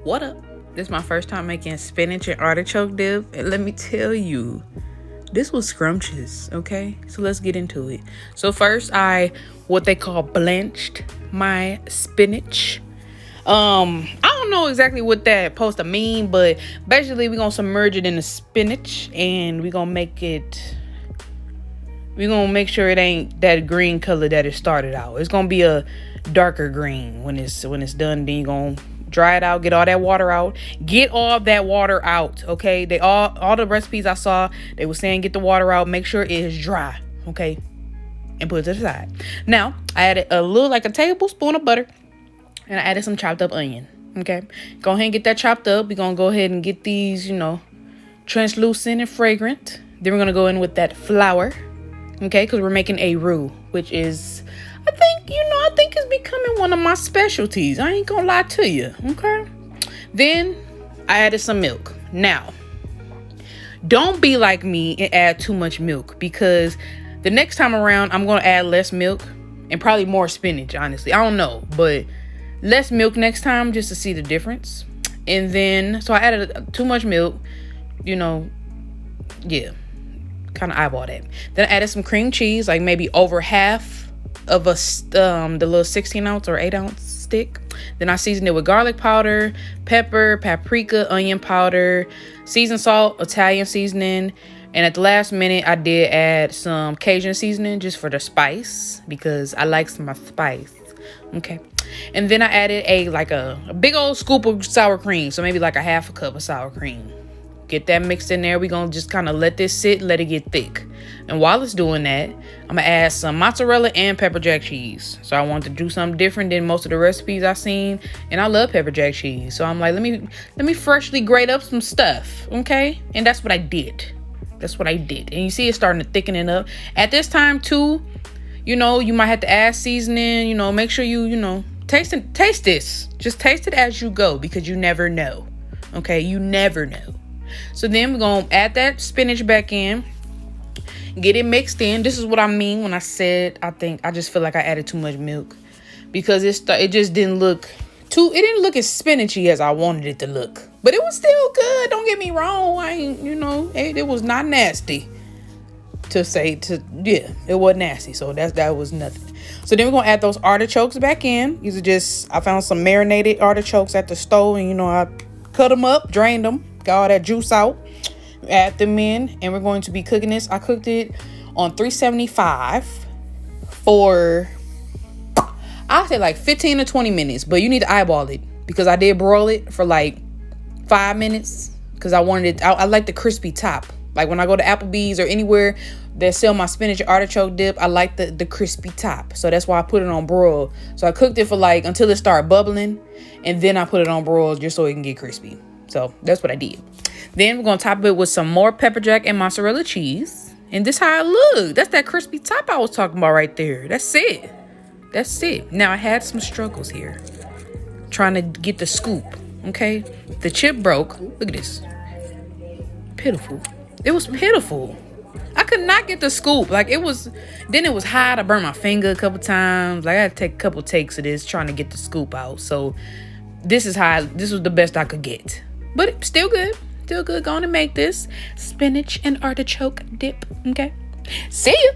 What up? This is my first time making spinach and artichoke dip, and let me tell you, this was scrumptious. Okay, so let's get into it. So first, I what they call blanched my spinach. I don't know exactly what that supposed to mean, but basically we're gonna submerge it in the spinach, and we're gonna make sure it ain't that green color that it started out. It's gonna be a darker green when it's done. Then you're gonna dry it out, get all that water out. Get all that water out, okay? All the recipes I saw, they were saying get the water out, make sure it is dry, okay? And put it to the side. Now, I added like a tablespoon of butter, and I added some chopped up onion, okay? Go ahead and get that chopped up. We're gonna go ahead and get these, translucent and fragrant. Then we're gonna go in with that flour, okay? Because we're making a roux, which is, I think it's becoming one of my specialties. I ain't gonna lie to you, okay? Then I added some milk. Now, don't be like me and add too much milk, because the next time around, I'm gonna add less milk and probably more spinach, honestly. I don't know, but less milk next time just to see the difference. And then, so I added too much milk, kind of eyeball that. Then I added some cream cheese, like maybe over half of the little 16-ounce or 8-ounce stick. Then I seasoned it with garlic powder, pepper, paprika, onion powder, seasoned salt, Italian seasoning, and at the last minute I did add some Cajun seasoning just for the spice, because I like my spice. Okay. And then I added a big old scoop of sour cream, so maybe like a half a cup of sour cream. Get that mixed in there. We're gonna just kind of let this sit, let it get thick. And while it's doing that, I'm gonna add some mozzarella and pepper jack cheese. So I wanted to do something different than most of the recipes I've seen, and I love pepper jack cheese. So I'm like, let me freshly grate up some stuff, okay? And that's what I did. And you see it starting to thicken it up. At this time too, you might have to add seasoning. Make sure you taste this. Just taste it as you go, because you never know. Okay, you never know. So then we're gonna add that spinach back in, get it mixed in. This is what I mean when I said I just feel like I added too much milk, because it just didn't look as spinachy as I wanted it to look. But it was still good. Don't get me wrong. It was not nasty. It wasn't nasty. So that was nothing. So then we're gonna add those artichokes back in. I found some marinated artichokes at the stove, and I cut them up, drained them, got all that juice out, add them in, and we're going to be cooking this. I cooked it on 375 for, I'll say like 15 to 20 minutes, but you need to eyeball it, because I did broil it for like 5 minutes, because I wanted it, I like the crispy top. Like when I go to Applebee's or anywhere that sell my spinach artichoke dip, I like the crispy top. So that's why I put it on broil. So I cooked it for until it started bubbling, and then I put it on broil just so it can get crispy. So that's what I did. Then we're going to top it with some more pepper jack and mozzarella cheese. And this how it look. That's that crispy top I was talking about right there. That's it. Now I had some struggles here trying to get the scoop. Okay. The chip broke. Look at this. Pitiful. It was pitiful. I could not get the scoop. It was hot. I burned my finger a couple times. I had to take a couple takes of this trying to get the scoop out. So this was the best I could get. But still good. Going to make this spinach and artichoke dip. Okay. See ya.